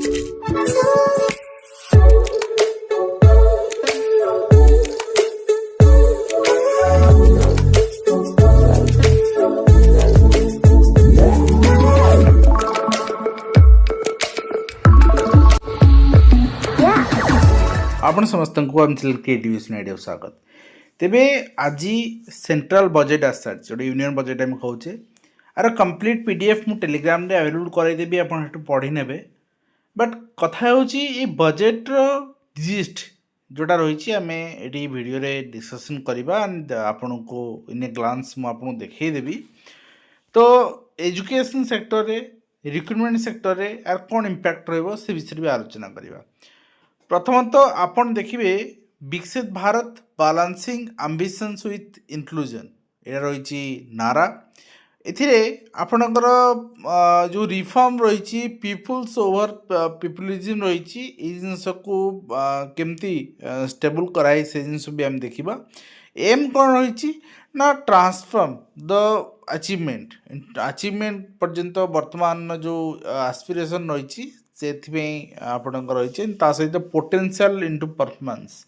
आपण समस्त आमचे के टीवी आइडिया स्वागत तेबे आज सेंट्रल बजेट आसार जो यूनियन बजेट आम कहे आर कंप्लीट पीडीएफ मु टेलीग्राम रे अवेलेबल करदेवी आप पढ़ी ने बट कथा ये बजेट जिस्ट जोटा रही आम ये वीडियो रे डिस्कशन करवा एंड आपण को इन ए ग्लांस मुझे देखईदेवी। तो एजुकेशन सेक्टर रे रिक्रुटमेंट सेक्टर रे आर कौन इम्पैक्ट रही से विषय भी आलोचना करवा। प्रथमतः आपण देखिए विकसित भारत बालांसिंग आम्बिशंस विथ इनक्लूजन ये रही नारा एथिरे आपणकर जो रिफॉर्म रही पीपुल्स ओवर पीपुलिज्म रही जिनस को केमती स्टेबल कराई से जिनस भी आम देखा। एम कौन रही ना ट्रांसफॉर्म द अचीवमेंट पर्यंत वर्तमान जो एस्पिरेशन रही से आपणकर रही सहित पोटेंशियल इनटू परफॉर्मेंस।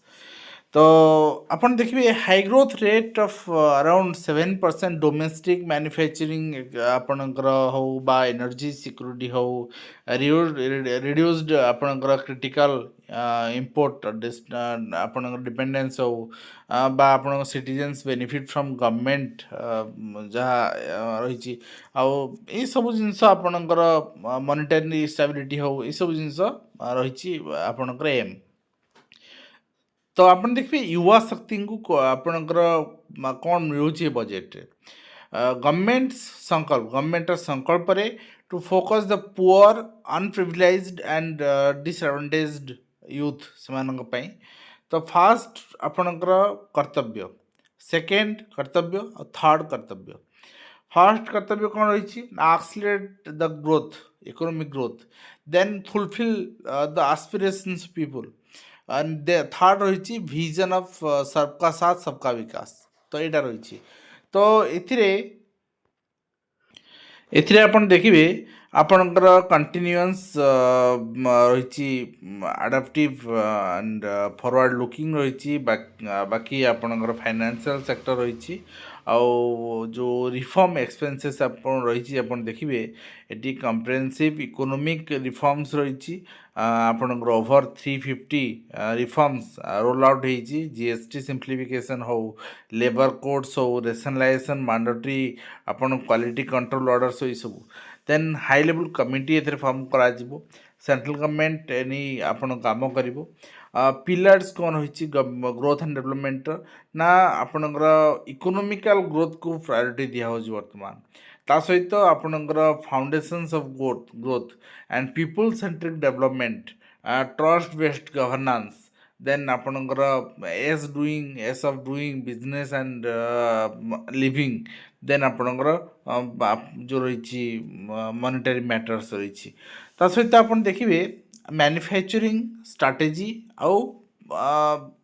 तो अपन देखिए high growth rate of around 7% domestic manufacturing आपणकर हो बा एनर्जी सिक्योरिटी हो रिड्यूस्ड आपणकर क्रिटिकल इंपोर्ट आपणकर डिपेंडेंस हो बा आपण सिटीजन्स बेनिफिट फ्रॉम गवर्नमेंट जहाँ रही आई सब जिनस आपणकर मॉनिटरी स्टेबिलिटी हो ये सब जिनस रही आपणकर एम। तो आपन देखिए युवा शक्ति को आपणकर कौन मिलूँ बजेट गवर्नमेंट संकल्प रे to focus the poor unprivileged and disadvantaged youth से। तो फास्ट आपणकर कर्तव्य सेकेंड कर्तव्य और थर्ड कर्तव्य। फास्ट कर्तव्य कौन रही accelerate the growth economic growth then fulfil the aspirations people and third रही विजन ऑफ सबका साथ सबका विकास। तो यहाँ रही तो एथिरे आपण देखिए आपणकर कंटिन्यूअस रही अडाप्टिव एंड फॉरवर्ड लुकिंग रही बाकी आपणकर फाइनेंशियल सेक्टर रही आउ जो रिफॉर्म एक्सपेंसेस आपन रही आपन देखिए ये कम्प्रेहेंसिव इकोनॉमिक रिफॉर्म्स रही आपणकर ओवर 350 रिफॉर्म्स रोल आउट होती जीएसटी सिंप्लिफिकेशन हो लेबर कोड्स हो रेशनलाइजेशन मैंडेटरी आपन क्वालिटी कंट्रोल ऑर्डर्स हो सब देन हाई लेवल कमिटी ए फॉर्म करा सेंट्रल गवर्नमेंट एनी आपन काम कर पिलर्स कौन रही ग्रोथ एंड डेवलपमेंट ना आपणकर इकोनॉमिकल ग्रोथ को प्रायोरिटी दिया वर्तमान ता सहित आपणकर foundations of growth and people centric development trust based governance then आपणकर ease of doing business and living then आपणकर जो रही मॉनिटरी मैटर्स रही ता सहित आपन देखिए मैन्युफैक्चरिंग स्ट्रैटेजी आउ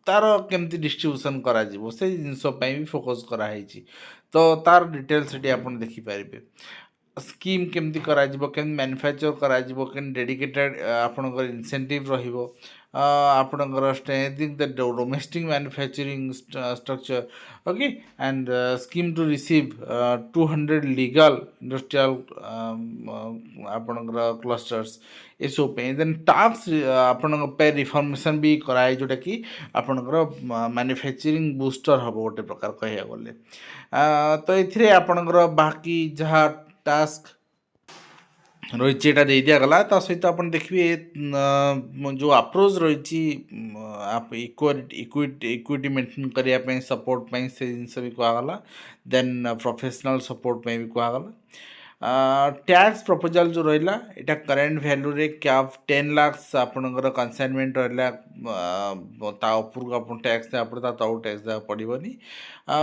तार केमती डिस्ट्रीब्यूशन करा से जिनस भी फोकस कराई। तो तार डिटेल्स ये आप देखिपारे स्कीम केमती करा मैन्युफैक्चर करा डेडिकेटेड आपणकर इंसेंटिव रहिबो आपणकर strengthening the domestic manufacturing structure okay and scheme to receive 200 legal industrial आपणकर क्लस्टर्स ये सब देन टैक्स आपण पे रिफॉर्मेशन भी कराए जोटा कि आपणकर मैन्युफैक्चरिंग बूस्टर हम गोटे प्रकार कह गले। तो ये आपणकर बाकी जहाँ टास्क रही दे दिगला ता सहित आप देखिए जो अप्रोच रही इक्विटी मेंटेन करने सपोर्ट से जिनस भी कहगला देन प्रोफेशनल सपोर्ट भी कहगला। टैक्स प्रपोजल जो रहा यहाँ करेन्ट वैल्यू रे क्या 10 लाख आपणकर कनसाइनमेंट रहा उपरको आप टैक्स देवा पड़े तौ टैक्स देवा पड़ोनी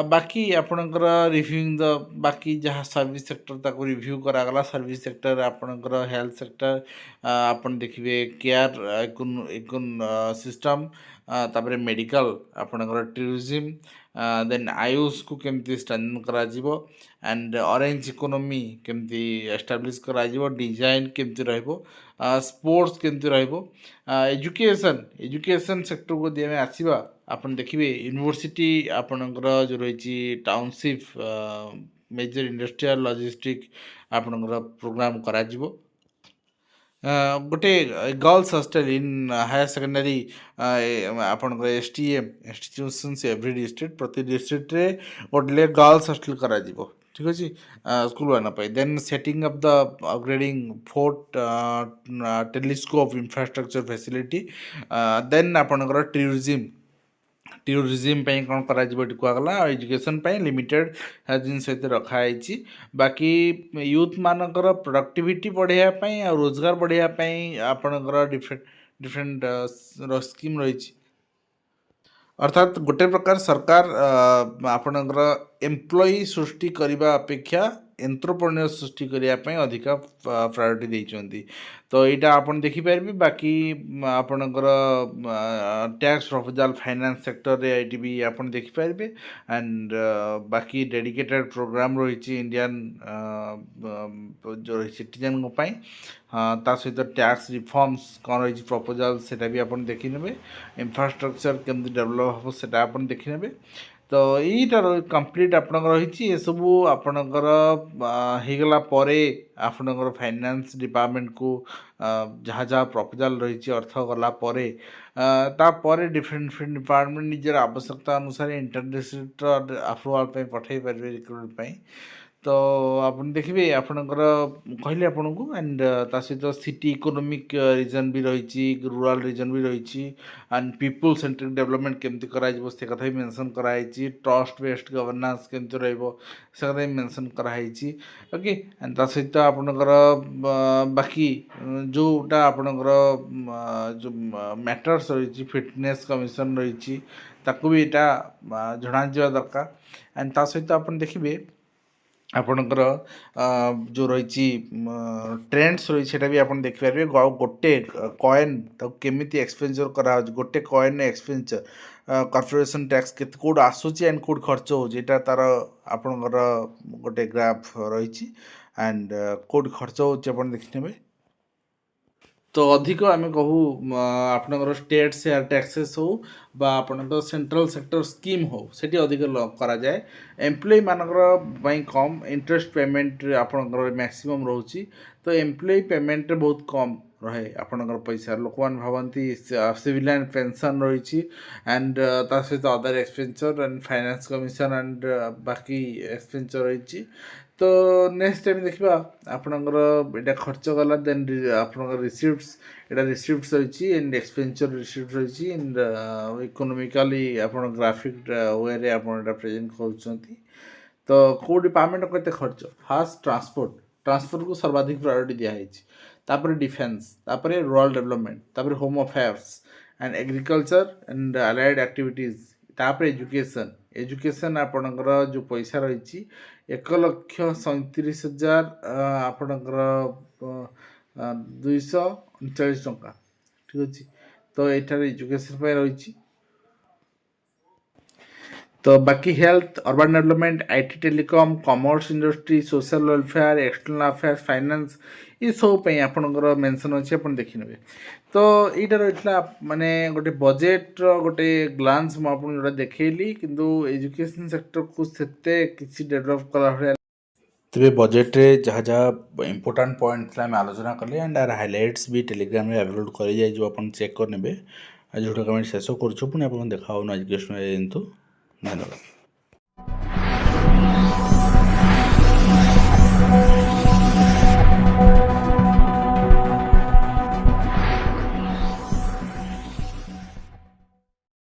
बाकी आपणकर रिव्यूइंग द बाकी जहाँ सर्विस सेक्टर ताको रिव्यू करागला सर्विस सेक्टर आपणकर हेल्थ सेक्टर आपन देखिए केयर सिस्टम तापर मेडिकल आपणकर टूरिज्म देन आयुष को केमती स्ट्रेंथन करा एंड ऑरेंज इकोनॉमी केमती एस्टाब्लिश करा डिजाइन केमती रहिबो स्पोर्ट्स केमती रहिबो एजुकेशन एजुकेशन सेक्टर को दिए आसीबा आपण देखिबे यूनिवर्सिटी आपणकर जो रही टाउनशिप मेजर इंडस्ट्रियल लॉजिस्टिक आपणकर प्रोग्राम करा गोटे girls hostel in higher secondary आपणकर एसटीएम इंस्टीट्यूशंस एवरी डिस्ट्रिक्ट प्रति डिस्ट्रिक्ट रे गोटे गर्ल्स हॉस्टल करा ठीक अच्छे स्कूल वाला then setting up the upgrading fort telescope infrastructure facility then आपणकर टूरिज्म कौन करा कहगला एजुकेशन लिमिटेड जिन सहित रखाई बाकी यूथ मानकर प्रोडक्टिविटी बढ़ाई और रोजगार बढ़ाई आपणकर डिफरेंट डिफरेंट स्कीम रही अर्थात गोटे प्रकार सरकार आपणकर एम्प्लॉई सृष्टि करने अपेक्षा एंटरप्रेन्योर सृष्टि करने अधिक प्रायोरिटी देइछन्ति तो यहाँ आपन देखिपारे बाकी आपणकर टैक्स प्रपोजल फाइनेंस सेक्टर रे ये भी आपन देखिपारे एंड बाकी डेडिकेटेड प्रोग्राम रही इंडियन जो सिटीजन ता सहित टैक्स रिफॉर्म्स कौन रही प्रपोजल सेटा भी आपन देखि नेबे इंफ्रास्ट्रक्चर केमती डेवलप हम सेटा आपन देखि नेबे तो यहीटार कम्प्लीट आपणकर रही ये सब आपणकर होगला आपणकर फाइनेंस डिपार्टमेंट को जहाँ जहाँ प्रपोजल रही अर्थ गलापर तापर डिफरेंट डिफरेंट डिपार्टमेंट निजर आवश्यकता अनुसार इंटरडिस्ट्रिक्ट अप्रूवाल पठे पारे रिक्रुटमेंट तो आप देखिए आपणकर कहले आपन को एंड ता सहित सिटी इकोनॉमिक रीजन भी रही रूरल रीजन भी रही एंड पीपल सेंट्रिक डेवलपमेंट केमती कराइबो से कथा भी मेंशन कराई ट्रस्ट बेस्ड गवर्नेंस केमती रहइबो से कथा भी मेंशन कराई ओके एंड ता सहित आपणकर बाकी जोटा आपणकर जो मैटर्स रही फिटनेस कमिशन रही ताकू भी यहाँ जना दरकार एंड ता सहित आप देखिए आपणकर जो रही ट्रेंड्स रही है भी आप देखिपारे गोटे कॉइन केमी एक्सपेंचर करा गोटे कॉइन एक्सपेंचर कॉर्पोरेशन टैक्स के कौट आसूची एंड कौट खर्च होटा तार आपणकर गोटे ग्राफ रही एंड कौट खर्च हो देखने तो अधिक आम कहूँ आपणकर स्टेट शेयर टैक्सेस हो बा आपणकर सेंट्रल सेक्टर स्कीम हो सेठी अधिक करा जाए एम्प्लॉय मानकर कम इंटरेस्ट पेमेंट आपणकर मैक्सिमम रोची तो एम्प्लॉय पेमेंट बहुत कम रहे आपणकर पैसा लोक मैंने भावती सिविलियन पेंशन रही एंड ता सहित other expenditure and finance commission and बाकी एक्सपेंचर रही तो नेक्स्ट टाइम देखा आपणकर यहाँ खर्च गला देन आपणकर रिसिप्ट्स यहाँ रिसिप्ट्स रही एंड एक्सपेंचर रिसिप्ट रही एंड इकोनॉमिकली आप ग्राफिक वे रे आप प्रेजेंट कर तो कौ डिपार्टमेंट केते खर्च फास्ट ट्रांसपोर्ट को सर्वाधिक प्रायोरिटी दिखाई तापर डिफेन्स तापर रूरल डेवलपमेंट तापर home affairs and agriculture and allied activities तापर एजुकेशन आपणकर जो पैसा रही 1,37,000 आपणकर 239 टंका ठीक अच्छे तो यहाँ एजुकेशन रही तो बाकी health urban development IT telecom commerce industry social welfare external affairs finance ये सब आपणकर मेंशन अच्छे आप देखने तो यहाँ रही माने गोटे बजेट गोटे ग्लांस मुझे देखली किंतु एजुकेशन सेक्टर को सेते किसी डेवलप कला भाया तेरे बजेट रे जहाँ जहाँ इम्पोर्टाट पॉइंट आम आलोचना कले एंड आर हाइलाइट्स भी टेलीग्राम में अपलोड कर चेक करने आज भिडियो कमेंट शेष करूँ पुणी आप देखा एजुकेशन धन्यवाद।